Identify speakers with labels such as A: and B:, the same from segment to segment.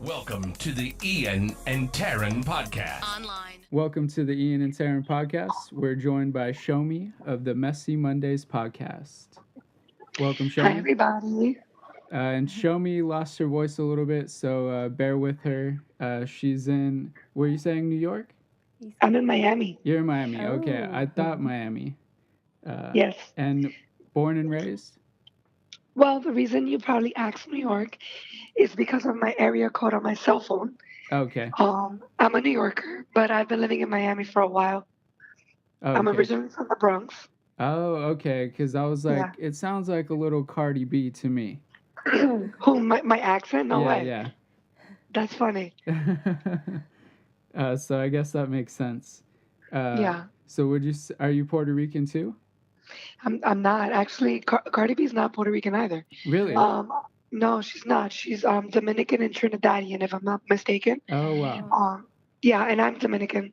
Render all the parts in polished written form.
A: Welcome to the Ian and Taryn podcast.
B: Online.
C: Welcome to the Ian and Taryn podcast. We're joined by Shomi of the Messy Mondays podcast. Welcome, Shomi.
D: Hi, everybody.
C: And Shomi lost her voice a little bit, so bear with her. She's in, were you saying New York?
D: I'm in Miami.
C: You're in Miami.
B: Oh.
C: Okay, I thought Miami.
D: Yes.
C: And born and raised?
D: Well, the reason you probably asked New York is because of my area code on my cell phone.
C: Okay.
D: I'm a New Yorker, but I've been living in Miami for a while.
C: Okay.
D: I'm originally from the Bronx.
C: Oh, okay, because I was like,
D: Yeah.
C: it sounds like a little Cardi B to me.
D: Who, my accent? No way.
C: Yeah.
D: That's funny.
C: So I guess that makes sense.
D: Yeah.
C: So are you Puerto Rican too?
D: I'm not. Actually, Cardi B's not Puerto Rican either.
C: Really?
D: No, she's not. She's Dominican and Trinidadian, if I'm not mistaken.
C: Oh, wow.
D: Yeah, and I'm Dominican.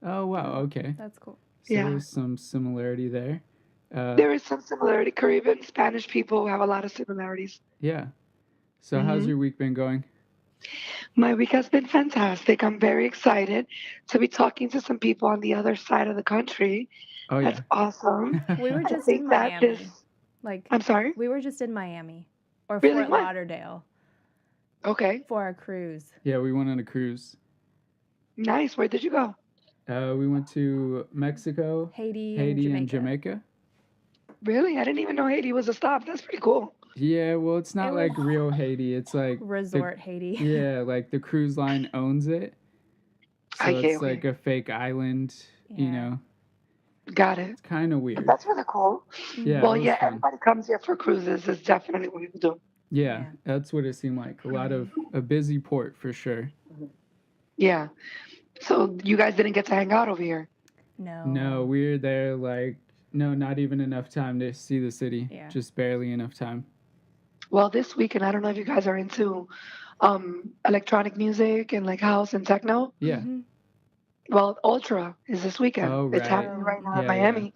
C: Oh, wow. Okay.
B: That's cool.
C: So
D: Yeah.
C: there's some similarity there.
D: There is some similarity. Caribbean, Spanish people have a lot of similarities.
C: Yeah. So how's your week been going?
D: My week has been fantastic. I'm very excited to be talking to some people on the other side of the country.
C: Oh,
D: That's
C: yeah.
D: awesome.
B: We were
D: I
B: just
D: think
B: in
D: that
B: Miami.
D: this. I'm sorry?
B: We were just in Miami or
D: Really?
B: Fort
D: What?
B: Lauderdale
D: Okay.
B: for a cruise.
C: Yeah, we went on a cruise.
D: Nice. Where did you go?
C: We went to Mexico,
B: Haiti,
C: and Jamaica.
D: Really? I didn't even know Haiti was a stop. That's pretty cool.
C: Yeah, well, it's not
B: It
C: like
B: was
C: real Haiti. It's like
B: Resort Haiti.
C: Yeah, like the cruise line owns it. So
D: Okay,
C: it's
D: okay.
C: like a fake island, you
B: Yeah.
C: know.
D: Got it.
C: It's kind of weird.
D: That's really cool.
C: Yeah,
D: Well,
C: it was
D: yeah,
C: fun.
D: everybody comes here for cruises. It's definitely what people do.
C: Yeah,
B: Yeah.
C: that's what it seemed like. A busy port for sure.
D: Yeah. So you guys didn't get to hang out over here.
B: No.
C: No, we were there not even enough time to see the city.
B: Yeah.
C: Just barely enough time.
D: Well, this weekend, I don't know if you guys are into electronic music and like house and techno.
C: Yeah.
B: Mhm.
D: Well, Ultra is this weekend.
C: Oh,
D: It's
C: right.
D: happening right now in
C: Yeah,
D: Miami.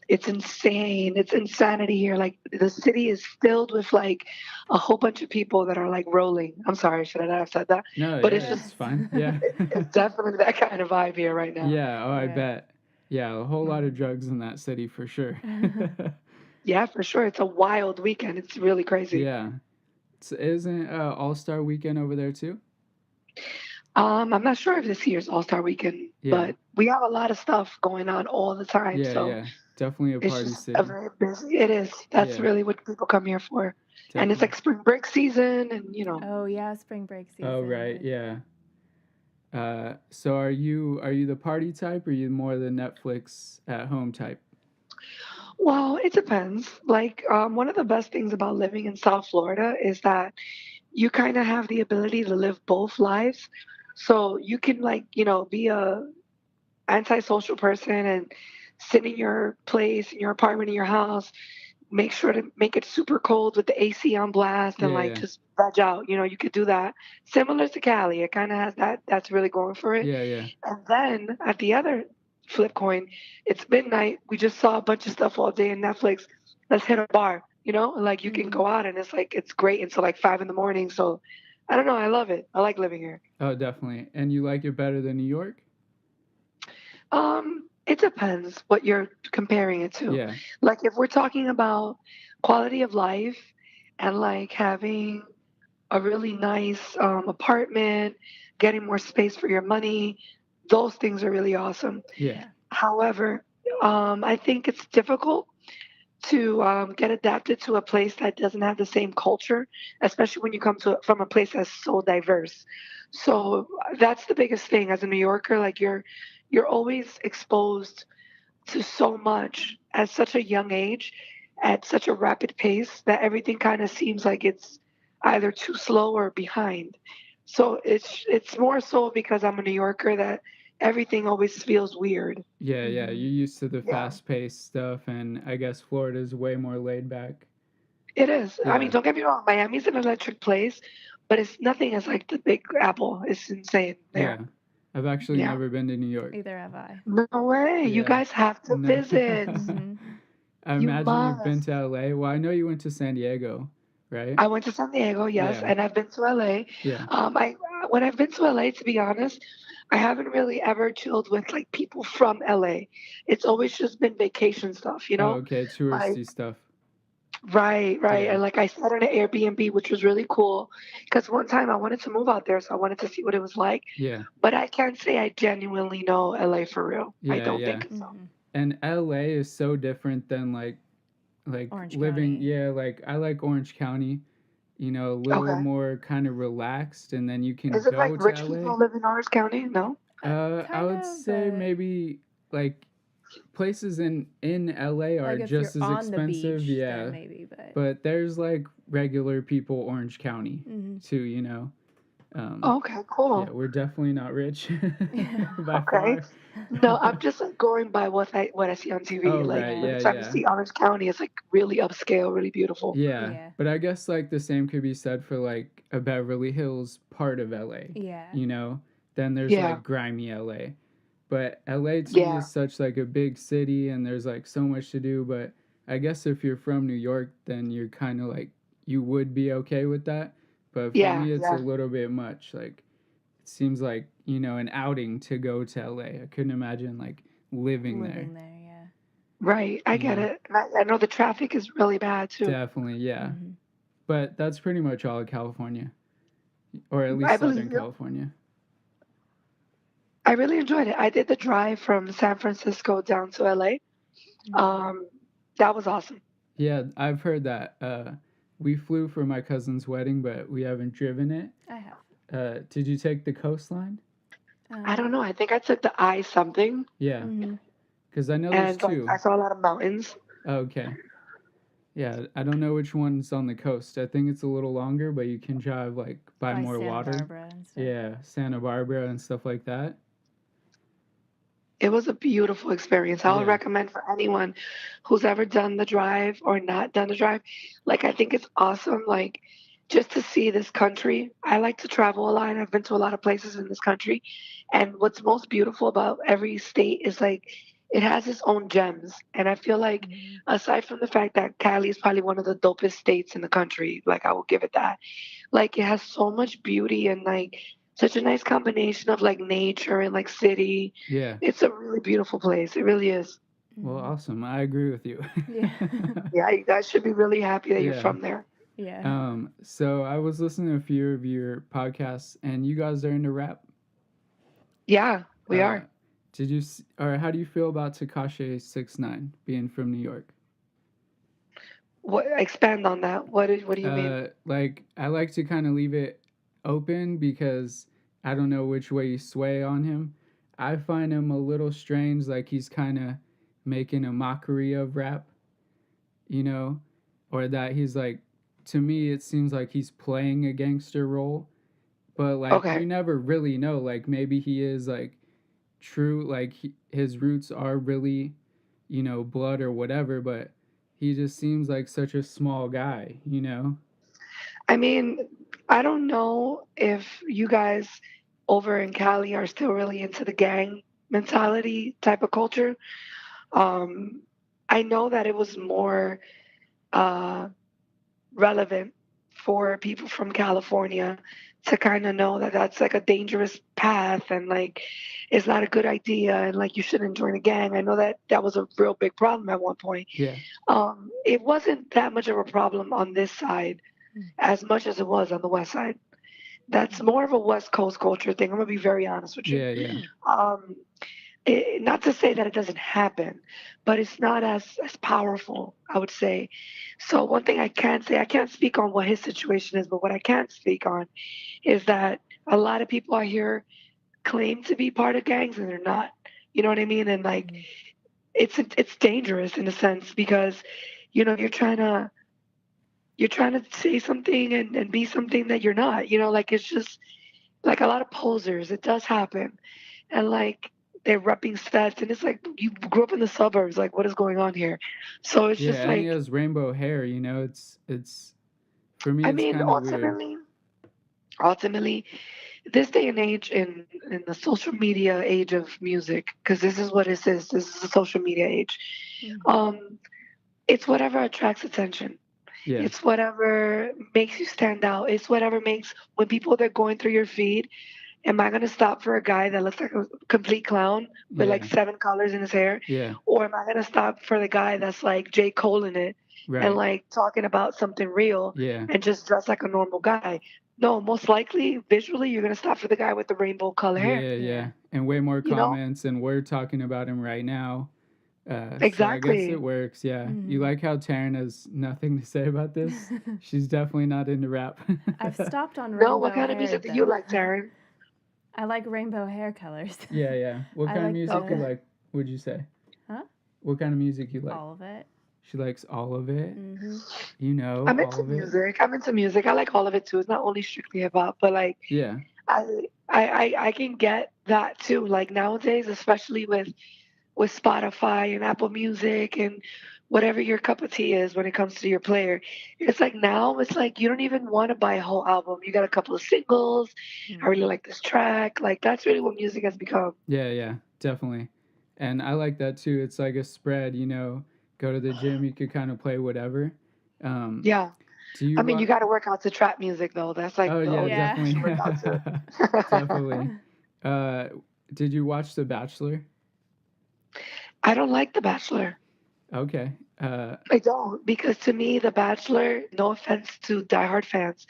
D: It's insane. It's insanity here. Like the city is filled with like a whole bunch of people that are like rolling. I'm sorry, should I not have said that?
C: No,
D: But
C: yeah,
D: it's just
C: fine. Yeah.
D: it's definitely that kind of vibe here right now.
C: Yeah, I
B: Yeah.
C: bet. Yeah, a whole lot of drugs in that city for sure.
D: Yeah, for sure. It's a wild weekend. It's really crazy.
C: Yeah. Isn't All-Star Weekend over there too?
D: I'm not sure if this year's All-Star Weekend,
C: Yeah.
D: but we have a lot of stuff going on all the time.
C: Yeah,
D: so
C: yeah. Definitely a
D: it's
C: party
D: just
C: city.
D: a very busy. It is. That's
C: Yeah.
D: really what people come here for. And it's
C: Definitely.
D: like spring break season, and you know.
B: Oh yeah, spring break season.
C: Oh, right, yeah. So are you the party type, or are you more the Netflix at home type?
D: Well, it depends. Like, one of the best things about living in South Florida is that you kind of have the ability to live both lives. So you can, like, be a antisocial person and sit in your place, in your apartment, in your house, make sure to make it super cold with the AC on blast and
C: Yeah,
D: like
C: yeah.
D: just veg out. You could do that. Similar to Cali, it kind of has that. That's really going for it.
C: Yeah, yeah.
D: And then at the other flip coin, it's midnight. We just saw a bunch of stuff all day on Netflix. Let's hit a bar, and like you can go out and it's great until like 5 a.m. So I don't know. I love it. I like living here.
C: Oh, definitely. And you like it better than New York?
D: It depends what you're comparing it to.
C: Yeah.
D: Like if we're talking about quality of life and like having a really nice apartment, getting more space for your money, those things are really awesome.
C: Yeah.
D: However, I think it's difficult to get adapted to a place that doesn't have the same culture, especially when you come from a place that's so diverse. So that's the biggest thing as a New Yorker. Like you're always exposed to so much at such a young age, at such a rapid pace that everything kind of seems like it's either too slow or behind. So it's more so because I'm a New Yorker that everything always feels weird.
C: Yeah, yeah. You're used to the
D: Yeah.
C: fast-paced stuff, and I guess Florida's way more laid back.
D: It is. I mean,
C: Yeah.
D: don't get me wrong, Miami's an electric place, but it's nothing as like the Big Apple. It's insane
C: Yeah.
D: there.
C: I've actually
D: Yeah.
C: never been to New York.
B: Either have I.
D: No way. You
C: Yeah.
D: guys have to
C: No.
D: visit.
B: Mhm.
C: I
D: You
C: imagine you've been
D: must.
C: to LA. Well, I know you went to San Diego, right?
D: I went to San Diego, yes,
C: Yeah,
D: and I've been to LA.
C: yeah.
D: I when I've been to LA, to be honest, I haven't really ever chilled with like people from LA. It's always just been vacation stuff,
C: Oh, okay,
D: like
C: touristy stuff.
D: right, right.
C: Yeah,
D: And like I stayed in an Airbnb, which was really cool, because one time I wanted to move out there, so I wanted to see what it was like.
C: yeah,
D: But I can't say I genuinely know LA for real. I
C: yeah,
D: don't
C: yeah.
D: think so.
B: Hmm.
C: And LA is so different than like
B: Orange
C: living.
B: County.
C: Yeah, like I like Orange County. A little
D: Okay.
C: more kind of relaxed, and then you can
D: Is it
C: go
D: like
C: to
D: rich
C: LA.
D: people live in Orange County? No.
C: I
B: Kind
C: would
B: of,
C: say
B: but
C: maybe like places in LA are
B: like if you're
C: just as
B: on the
C: expensive,
B: beach,
C: yeah.
B: then maybe. But
C: But there's like regular people Orange County
B: hmm
C: too. Um,
D: Okay,
C: yeah,
D: cool.
C: we're definitely not rich
B: yeah,
C: by
D: Okay.
C: far.
D: No, I'm just like going by what I see on TV.
C: Oh
D: Like
C: right,
B: yeah,
C: yeah,
D: anytime you
C: yeah.
D: see Orange County, it's like really upscale, really beautiful.
C: Yeah.
B: yeah,
C: But I guess like the same could be said for like a Beverly Hills part of LA,
B: yeah.
C: you know? Then there's
D: Yeah,
C: like grimy LA. But LA to me
D: yeah,
C: is such like a big city and there's like so much to do, but I guess if you're from New York, then you're kind of like you would be okay with that. But for
D: yeah,
C: me it's a
D: yeah.
C: little bit much. Like it seems like, an outing to go to LA. I couldn't imagine like living there.
B: Living there, yeah.
D: Right. I
C: You
D: get
C: know.
D: it. And I know the traffic is really bad too.
C: Definitely, yeah.
B: Hmm.
C: But that's pretty much all of California, or at
D: I
C: least
D: believe
C: Southern
D: you.
C: California.
D: I really enjoyed it. I did the drive from San Francisco down to LA.
B: Hmm.
D: Um, that was awesome.
C: Yeah, I've heard that. We flew for my cousin's wedding, but we haven't driven it.
B: I have.
C: Did you take the coastline?
D: I don't
B: Um,
D: know. I think I took the I something,
C: Yeah,
B: hmm
C: because I know there's
D: and like I
C: two.
D: saw a lot of mountains.
C: Okay. Yeah, I don't know which one's on the coast. I think it's a little longer, but you can drive like by
B: by
C: more
B: Santa
C: water.
B: Barbara and stuff.
C: Yeah, Santa Barbara and stuff like that.
D: It was a beautiful experience. I would
C: Yeah,
D: recommend for anyone who's ever done the drive or not done the drive. Like, I think it's awesome. Like, just to see this country. I like to travel a lot. I've been to a lot of places in this country. And what's most beautiful about every state is like it has its own gems. And I feel like,
B: Hmm.
D: aside from the fact that Cali is probably one of the dopest states in the country, like, I will give it that. Like, it has so much beauty and like such a nice combination of like nature and like city.
C: yeah.
D: It's a really beautiful place. It really is.
C: Well,
B: Hmm.
C: awesome. I agree with you.
B: Yeah.
D: Yeah, you guys should be really happy that you're
C: Yeah.
D: from there.
B: yeah.
C: So I was listening to a few of your podcasts, and you guys are into rap.
D: Yeah, we
C: Uh,
D: are.
C: or how do you feel about Takashi 69 being from New York?
D: What expand on that? What do you mean?
C: Like I like to kind of leave it open because I don't know which way you sway on him. I find him a little strange, like he's kind of making a mockery of rap, you know, or that he's like, to me, it seems like he's playing a gangster role, but like
D: Okay.
C: you never really know. Like maybe he is like true, like his roots are really, blood or whatever, but he just seems like such a small guy.
D: I mean, I don't know if you guys over in Cali are still really into the gang mentality type of culture. Um, I know that it was more uh, relevant for people from California to kind of know that that's like a dangerous path and like it's not a good idea and like you shouldn't join a gang. I know that that was a real big problem at one point.
C: Yeah.
D: It wasn't that much of a problem on this side as much as it was on the west side. That's more of a West Coast culture thing. I'm gonna be very honest with you.
C: Yeah, yeah.
B: Mm.
D: Um, not to say that it doesn't happen, but it's not as powerful, I would say. So one thing I can say, I can't speak on what his situation is, but what I can speak on is that a lot of people I hear claim to be part of gangs and they're not. You know what I mean? And like
B: Mhm.
D: it's dangerous in a sense because you're trying to say something and be something that you're not. Like it's just like a lot of posers. It does happen, and like they're repping stats, and it's like you grew up in the suburbs. Like what is going on here? So it's
C: Yeah,
D: just
C: and he
D: like
C: has rainbow hair. It's for me
D: I
C: it's
D: mean,
C: kind of weird.
D: ultimately, this day and age in the social media age of music, because this is what it is. This is a social media age.
B: Mhm.
D: Um, it's whatever attracts attention.
C: Yeah.
D: It's whatever makes you stand out. It's whatever makes when people they're going through your feed. Am I gonna stop for a guy that looks like a complete clown with like
C: Yeah.
D: 7 colors in his hair,
C: Yeah.
D: or am I gonna stop for the guy that's like J Cole in it and
C: Right.
D: like talking about something real
C: Yeah.
D: and just dress like a normal guy? No, most likely visually you're gonna stop for the guy with the rainbow color hair.
C: Yeah.
B: Yeah.
C: Yeah. And way more
D: You know
C: comments, and we're talking about him right now. So I guess it
D: exactly.
C: works. Yeah. You
B: Mhm.
C: like how Taryn has nothing to say about this? She's definitely not into rap.
B: I've stopped on
D: No, what
B: rainbow
D: kind of
B: hair
D: music do you
B: though.
D: like, Taryn?
B: I like rainbow hair colors.
C: Yeah. Yeah. What
B: I
C: kind of
B: like
C: music you
D: Okay.
B: the
C: like? Would you say?
B: huh?
C: What kind of music you like?
B: All of it.
C: She likes all of it.
B: Mhm.
C: You know,
D: I'm
C: all
D: into
C: of it.
D: music. I'm into music. I like all of it too. It's not only strictly hip hop, but like
C: Yeah.
D: I can get that too. Like nowadays, especially with Spotify and Apple Music and whatever your cup of tea is when it comes to your player. It's like now it's like you don't even want to buy a whole album. You got a couple of singles. I
B: Mm.
D: really like this track. Like that's really what music has become.
C: Yeah. Yeah. Definitely. And I like that too. It's like a spread. Go to the gym. You could kind of play whatever. Um,
D: Yeah.
C: do
D: I
C: you
D: mean, you
C: watch?
D: got to work out to trap music though. That's like
C: Oh
D: the
C: yeah,
D: only thing you
B: Yeah.
C: definitely,
D: should work out to.
C: definitely. Uh, did you watch The Bachelor?
D: I don't like The Bachelor.
C: Okay.
D: I don't because to me, The Bachelor, no offense to diehard fans,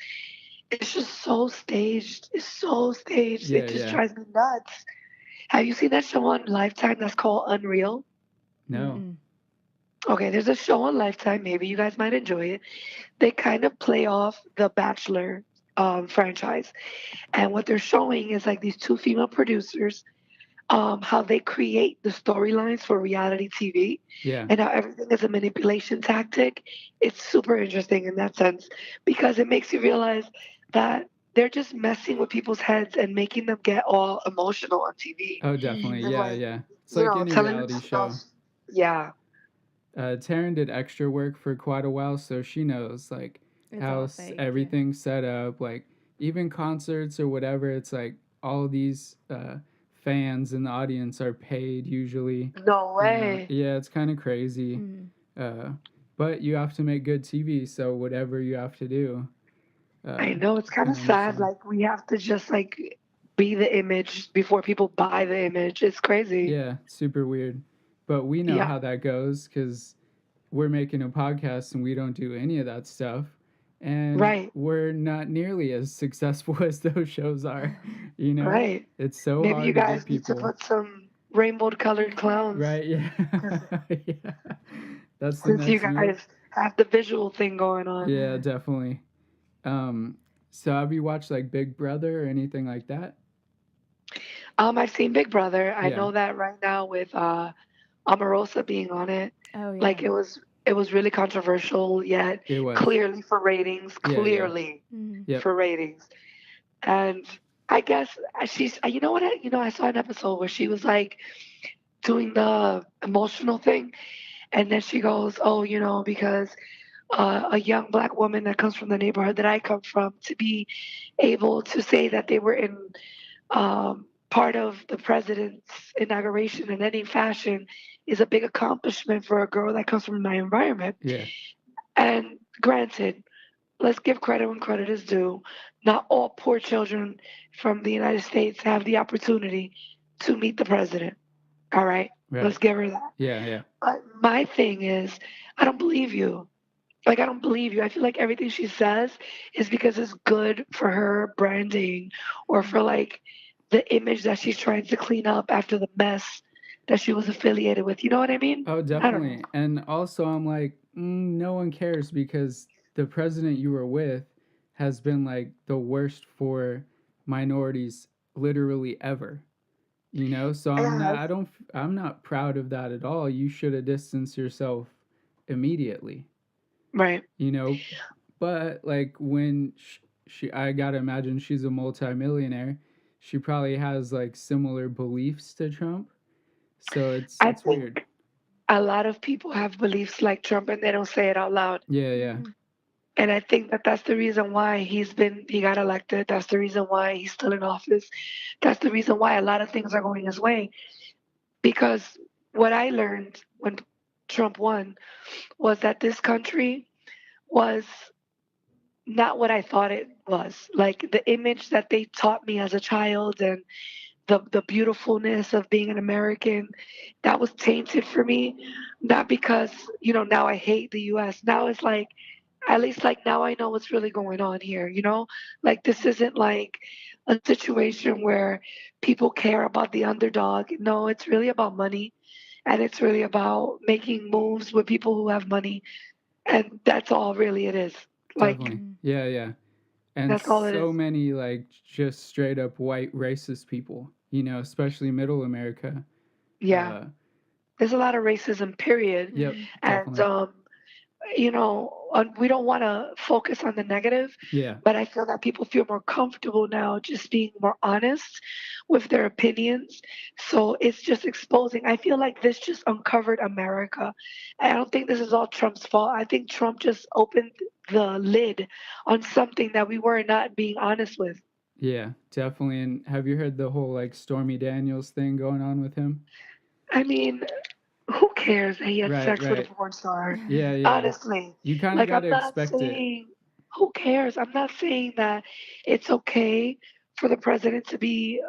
D: it's just so staged. It's so staged.
C: Yeah,
D: It just
C: yeah.
D: drives me nuts. Have you seen that show on Lifetime that's called Unreal?
C: No.
B: Mm-mm.
D: Okay, there's a show on Lifetime. Maybe you guys might enjoy it. They kind of play off the Bachelor franchise. And what they're showing is like these two female producers, how they create the storylines for reality TV
C: Yeah.
D: and how everything is a manipulation tactic. It's super interesting in that sense because it makes you realize that they're just messing with people's heads and making them get all emotional on TV
C: Oh, definitely.
B: Mhm.
D: and
C: Yeah,
D: like,
C: yeah. It's like any
D: telling them
C: reality
D: stuff.
C: show.
D: Yeah,
C: Taryn did extra work for quite a while, so she knows like
B: It's
C: how
B: all fake. Yeah.
C: everything's set up. Like even concerts or whatever, it's like all these fans in the audience are paid usually.
D: no way.
C: Yeah, it's kind of crazy.
B: Mm.
C: Uh, but you have to make good TV, so whatever you have to do,
D: I
C: uh,
D: know it's kind
C: can
D: of sad.
C: understand.
D: Like we have to just like be the image before people buy the image. It's crazy.
C: Yeah, super weird. But we know
D: Yeah,
C: how that goes because we're making a podcast and we don't do any of that stuff. And
D: right,
C: we're not nearly as successful as those shows are. You know,
D: right.
C: it's so
D: Maybe you
C: hard to get
D: guys need to
C: people.
D: put some rainbow colored clowns
C: Right? Yeah.
D: 'cause
C: Yeah. That's the
D: since you
C: next move.
D: guys have the visual thing going on.
C: Yeah, definitely. Um, so have you watched like Big Brother or anything like that?
D: I've seen Big Brother. I
C: Yeah,
D: know that right now with Omarosa being on it,
B: Oh
D: like
B: yeah.
D: it was really controversial, yet
C: it was.
D: clearly for ratings,
C: Yeah, yeah.
D: clearly
B: Mm.
C: Yep.
D: for ratings. And I guess you know what, I saw an episode where she was like doing the emotional thing, and then she goes, "Oh, because a young black woman that comes from the neighborhood that I come from to be able to say that they were in part of the president's inauguration in any fashion is a big accomplishment for a girl that comes from my environment."
C: Yeah.
D: And granted, let's give credit when credit is due. Not all poor children from the United States have the opportunity to meet the president. All right, let's
C: Right.
D: give her that.
C: Yeah, yeah.
D: But my thing is, I don't believe you. Like, I don't believe you. I feel like everything she says is because it's good for her branding or for like the image that she's trying to clean up after the mess that she was affiliated with. You know what I mean?
C: Oh,
D: I don't know.
C: definitely. And also, I'm like, no one cares because the president you were with has been like the worst for minorities literally ever. So
D: It
C: I'm not.
D: has.
C: I don't. I'm not proud of that at all. You should have distanced yourself immediately.
D: Right.
C: You know, but like when I gotta imagine she's a multimillionaire. She probably has like similar beliefs to Trump. So it's
D: I
C: it's weird.
D: think a lot of people have beliefs like Trump and they don't say it out loud.
C: Yeah, yeah,
B: Mm.
D: And I think that that's the reason why he got elected. That's the reason why he's still in office. That's the reason why a lot of things are going his way. Because what I learned when Trump won was that this country was not what I thought it was. Like the image that they taught me as a child and the beautifulness of being an American, that was tainted for me. Not because, now I hate the US. Now it's like at least like now I know what's really going on here. Like this isn't like a situation where people care about the underdog. No, it's really about money and it's really about making moves with people who have money, and that's all really it is. Like
C: Definitely. Yeah, yeah. And
D: that's all it is.
C: so many like just straight up white racist people, especially middle America.
D: Yeah.
C: Uh,
D: There's a lot of racism, period.
C: yep,
D: And
C: definitely.
D: we don't want to focus on the negative,
C: Yeah,
D: but I feel that people feel more comfortable now just being more honest with their opinions. So it's just exposing. I feel like this just uncovered America. I don't think this is all Trump's fault. I think Trump just opened the lid on something that we were not being honest with.
C: yeah, definitely. And have you heard the whole like Stormy Daniels thing going on with him?
D: I mean, who cares that he had
C: Right,
D: sex with a
C: right.
D: porn star?
C: Yeah, yeah.
D: Honestly,
C: You kind of
D: like
C: got
D: I'm
C: to
D: not
C: expect it.
D: saying who cares. I'm not saying that it's okay for the president to be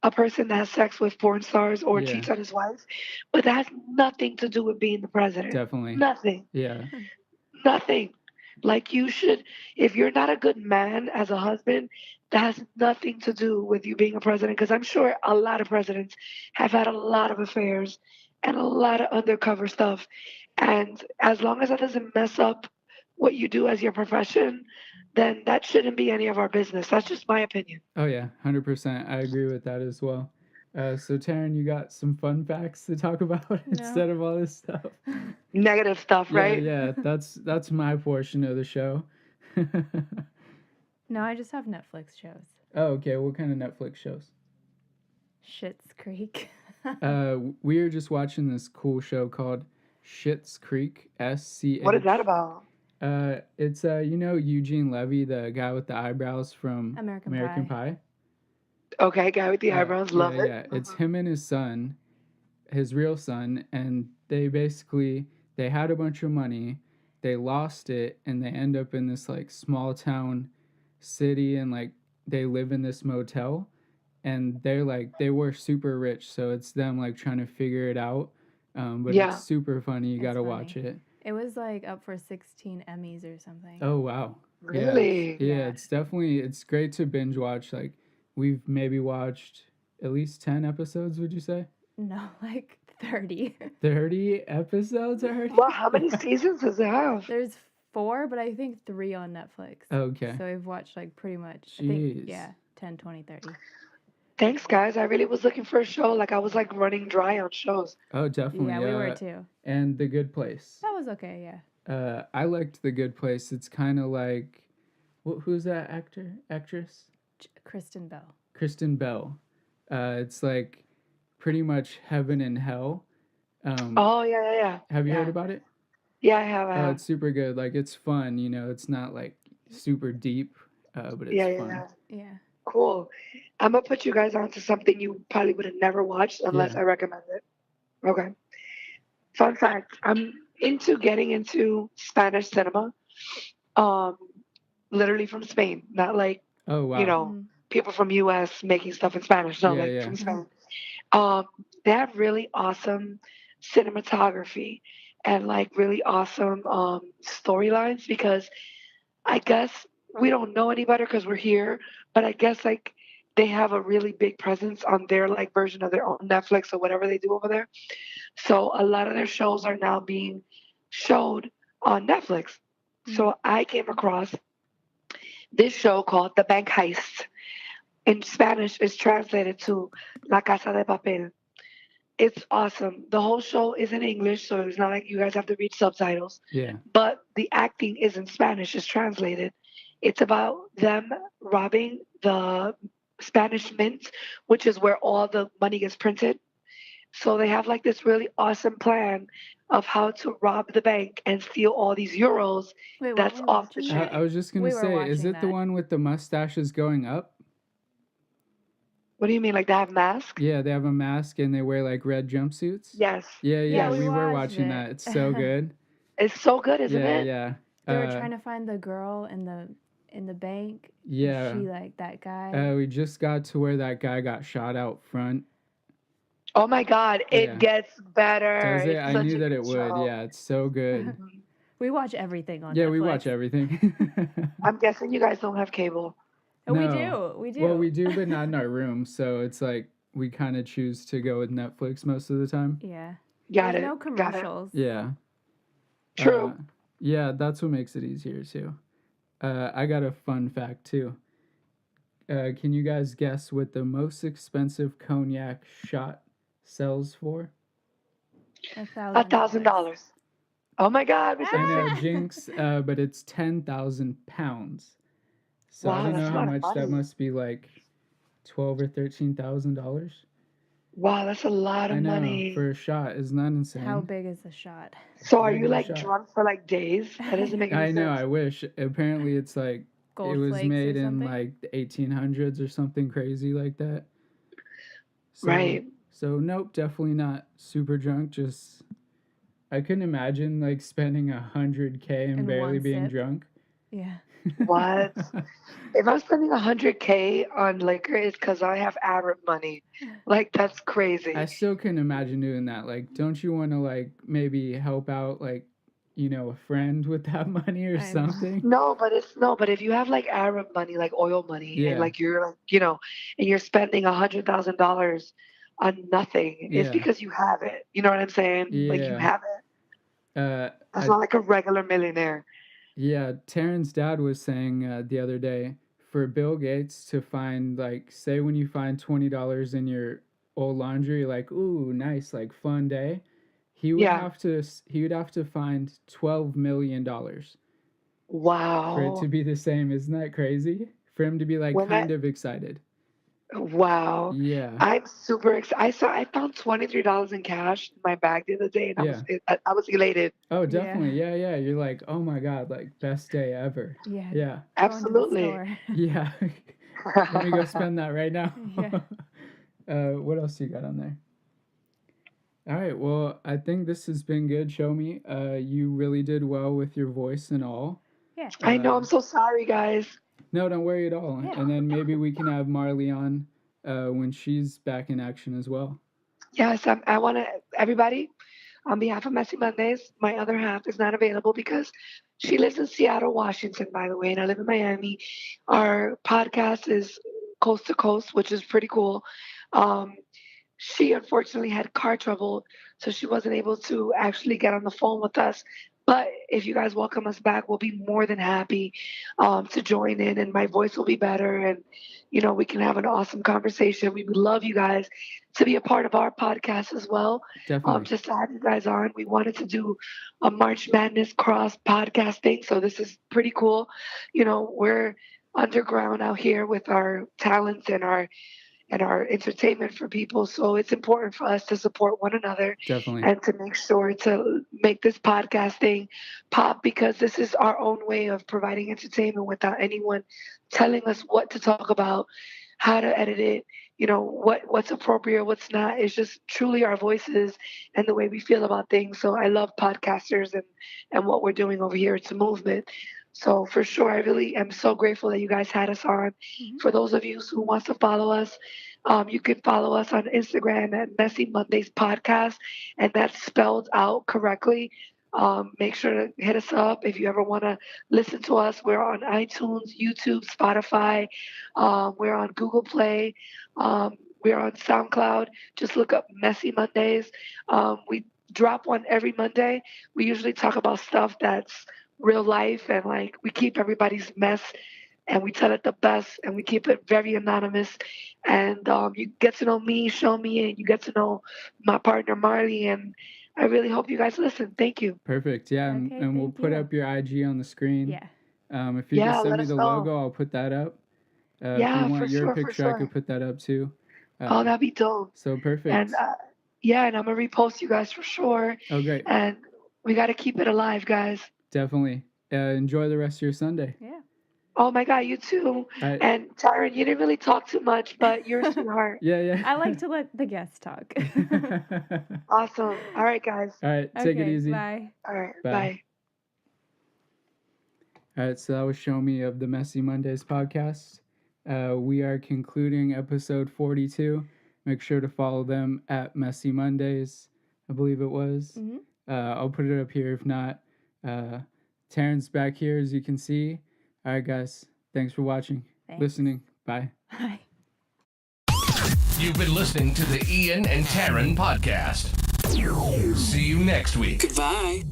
D: a person that has sex with porn stars or
C: Yeah,
D: cheats on his wife, but that has nothing to do with being the president.
C: definitely.
D: Nothing.
C: Yeah,
D: Nothing. Like you should, if you're not a good man as a husband, that has nothing to do with you being a president. Because I'm sure a lot of presidents have had a lot of affairs and a lot of undercover stuff. And as long as that doesn't mess up what you do as your profession, then that shouldn't be any of our business. That's just my opinion.
C: oh yeah, 100%. I agree with that as well. So Taryn, you got some fun facts to talk about
B: No.
C: instead of all this stuff.
D: Negative stuff,
C: Yeah,
D: right?
C: yeah, that's my portion of the show.
B: No, I just have Netflix shows.
C: Oh, okay. What kind of Netflix shows?
B: Schitt's Creek.
C: We were just watching this cool show called Schitt's Creek.
D: What is that
C: SCH.
D: about?
C: It's Eugene Levy, the guy with the eyebrows from
B: American
C: American
B: Pie.
C: Pie.
D: Okay, guy with the eyebrows,
C: Yeah,
D: love it.
C: yeah. It's him and his son, his real son, and they had a bunch of money, they lost it, and they end up in this like small town city, and like they live in this motel, and they were super rich, so it's them like trying to figure it out. But it's
D: Yeah.
C: super funny. You
B: It's
C: gotta
B: funny.
C: watch it.
B: It was like up for 16 Emmys or something.
C: Oh wow.
D: Really?
C: Yeah, it's great to binge watch. Like we've maybe watched at least 10 episodes, would you say?
B: No, like 30.
C: 30 episodes already?
D: Well, how many seasons does it have?
B: There's 4, but I think 3 on Netflix.
C: Okay.
B: So we've watched like pretty much. I
C: Jeez.
B: think, yeah, 10, 20, 30.
D: Thanks, guys. I really was looking for a show. Like I was like running dry on shows.
C: Oh, definitely.
B: Yeah, we were too.
C: And The Good Place.
B: That was okay, yeah.
C: I liked The Good Place. It's kind of like, who's that actress?
B: Kristen Bell.
C: Kristen Bell. It's like pretty much heaven and hell.
D: Oh yeah.
C: Have you
D: Yeah.
C: heard about it?
D: Yeah, I have. I
C: Oh,
D: have.
C: it's super good. Like it's fun. It's not like super deep, but it's
D: Yeah.
C: fun.
B: Yeah.
D: Cool. I'm gonna put you guys onto something you probably would have never watched unless
C: Yeah.
D: I recommend it. Okay. Fun fact: I'm getting into Spanish cinema. Um, literally from Spain, not like
C: Oh wow.
B: Mhm.
D: people from US making stuff in Spanish. No,
C: Yeah,
D: like
C: yeah.
D: from Spain. They have really awesome cinematography and like really awesome storylines because I guess we don't know any better because we're here, but I guess like they have a really big presence on their like version of their own Netflix or whatever they do over there. So a lot of their shows are now being showed on Netflix. So I came across this show called The Bank Heist. In Spanish, it's translated to La Casa de Papel. It's awesome. The whole show is in English, so it's not like you guys have to read subtitles.
C: Yeah.
D: But the acting is in Spanish, it's translated. It's about them robbing the Spanish mint, which is where all the money gets printed. So they have like this really awesome plan of how to rob the bank and steal all these euros
B: Wait, what
D: that's
B: we're
D: off the
B: watching?
C: I
D: chain.
C: was just gonna
B: We were
C: say, is
B: watching
C: it the
B: that.
C: one with the mustaches going up?
D: What do you mean, like they have masks?
C: Yeah, they have a mask and they wear like red jumpsuits.
D: Yes.
C: Yeah,
B: Yeah,
C: we
B: we
C: were
B: watched
C: watching
B: it.
C: that. It's so good.
D: It's so good, isn't
C: Yeah,
D: it?
C: yeah.
B: They were
C: Uh,
B: trying to find the girl in the bank. and
C: yeah.
B: She like that guy.
C: We just got to where that guy got shot out front.
D: Oh my God, it
C: Yeah.
D: gets better.
C: Does it?
D: It's
C: I
D: such
C: knew
D: a
C: that
D: good
C: it would.
D: show.
C: Yeah, it's so good.
D: Mhm.
B: We watch everything on
C: Yeah,
B: Netflix.
C: we watch everything.
D: I'm guessing you guys don't have cable.
B: Oh, we
C: No.
B: do. We do.
C: Well, we do, but not in our room. So it's like we kind of choose to go with Netflix most of the time.
B: Yeah.
D: Got
B: There's
D: it.
B: no
D: Got it.
B: commercials.
C: Yeah.
D: True.
C: Yeah, that's what makes it easier too. I got a fun fact too. Can you guys guess what the most expensive cognac shot sells for?
B: $1,000.
D: $1,000. Oh my God, we said
C: I know,
D: six.
C: jinx, but it's 10,000 pounds. So I
D: Wow,
C: don't
D: that's
C: know
D: a
C: how
D: lot of
C: much that
D: money.
C: must be, like $12 or $13,000.
D: Wow, that's a lot
C: I
D: of
C: know,
D: money.
C: for a shot, isn't that insane?
B: How big is the shot?
D: So are
C: Big
D: you
C: of a
D: like
C: shot.
D: drunk for like days? That doesn't make any
C: I know,
D: sense.
C: I wish. Apparently, it's like
B: Gold
C: it was
B: flakes
C: made
B: or
C: in
B: something?
C: like the 1800s or something crazy like that. So,
D: Right.
C: so nope, definitely not super drunk. Just I couldn't imagine like spending 100K and
B: In
C: barely
B: one
C: being
B: sip?
C: drunk.
B: Yeah.
D: What? If I'm spending 100K on liquor, it's because I have Arab money. Like that's
C: I
D: crazy.
C: still couldn't imagine doing that. Like, don't you want to like maybe help out like a friend with that money or
B: I know.
C: something?
D: No, but if you have like Arab money, like oil money, and
C: Yeah,
D: like you're like, and you're spending $100,000 on nothing, it's
C: yeah,
D: because you have it. You know what I'm saying? Like you
C: yeah.
D: have it. That's
C: I
D: not like a regular millionaire.
C: Yeah, Taryn's dad was saying the other day for Bill Gates to find like say when you find $20 in your old laundry, like ooh nice like fun day,
D: Yeah.
C: he would have to find $12 million for it to
D: Wow.
C: be the same. Isn't that crazy? For him to be like
D: When I
C: kind of excited.
D: Wow.
C: Yeah,
D: I'm super excited. I found $23 in cash in my bag the other day, and
C: yeah.
D: I was elated.
C: Oh,
B: Yeah.
C: definitely. Yeah, yeah. You're like, oh my god, like best day ever.
B: Yeah.
C: Yeah,
B: Going to the
D: Absolutely.
B: store.
C: yeah. Let me go spend that right now.
B: Yeah.
C: What else you got on there? All right. Well, I think this has been good. Shomi. You really did well with your voice and all.
B: Yeah.
D: I know.
C: Uh,
D: I'm so sorry, guys.
C: no, don't worry at all.
B: Yeah.
C: And then maybe we can have Marley on when she's back in action as well.
D: Yes, I want to, everybody, on behalf of Messy Mondays, my other half is not available because she lives in Seattle, Washington, by the way, and I live in Miami. Our podcast is coast to coast, which is pretty cool. Um, she unfortunately had car trouble, so she wasn't able to actually get on the phone with us. But if you guys welcome us back, we'll be more than happy to join in, and my voice will be better, and we can have an awesome conversation. We would love you guys to be a part of our podcast as well.
C: Definitely.
D: Just to have you guys on, we wanted to do a March Madness cross podcasting, so this is pretty cool. We're underground out here with our talents and our entertainment for people. So it's important for us to support one another
C: Definitely.
D: and to make sure to make this podcast thing pop because this is our own way of providing entertainment without anyone telling us what to talk about, how to edit it, what's appropriate, what's not. It's just truly our voices and the way we feel about things. So I love podcasters and what we're doing over here. It's a movement. So for sure, I really am so grateful that you guys had us on.
B: Mm-hmm.
D: For those of you who wants to follow us, you can follow us on Instagram at Messy Mondays Podcast, and that's spelled out correctly. Make sure to hit us up if you ever want to listen to us. We're on iTunes, YouTube, Spotify. We're on Google Play. We're on SoundCloud. Just look up Messy Mondays. We drop one every Monday. We usually talk about stuff that's real life and like we keep everybody's mess and we tell it the best and we keep it very anonymous and you get to know me, Shomi, and you get to know my partner Marley, and I really hope you guys listen. Thank you.
C: Perfect. Yeah,
B: Okay,
C: and we'll
B: thank
C: put
B: you.
C: up your IG on the screen.
B: Yeah.
C: If you could
D: Yeah,
C: send
D: let
C: me
D: us
C: the
D: know.
C: logo, I'll put that up. If you
D: Yeah,
C: want
D: for
C: your
D: sure,
C: picture, I could put that up too.
D: Oh, that'd be dope.
C: So perfect.
D: And yeah, and I'm gonna repost you guys for sure.
C: Oh, great.
D: And we got to keep it alive, guys.
C: Definitely. Enjoy the rest of your Sunday.
B: Yeah.
D: Oh my God, you too. And Taryn, you didn't really talk too much, but you're a sweetheart.
C: Yeah.
B: I like to let the guests talk.
D: Awesome. All right, guys.
C: All right, take it
B: Okay,
C: easy.
B: bye.
D: All right,
C: Bye.
D: bye.
C: All right, so that was Shomi of the Messy Mondays podcast. We are concluding episode 42. Make sure to follow them at Messy Mondays, I believe it was.
B: Mm-hmm.
C: I'll put it up here if not. Taryn's back here, as you can see. All right, guys. Thanks for watching, listening. Bye.
B: Bye.
A: You've been listening to the Ian and Taryn podcast. See you next week.
E: Goodbye.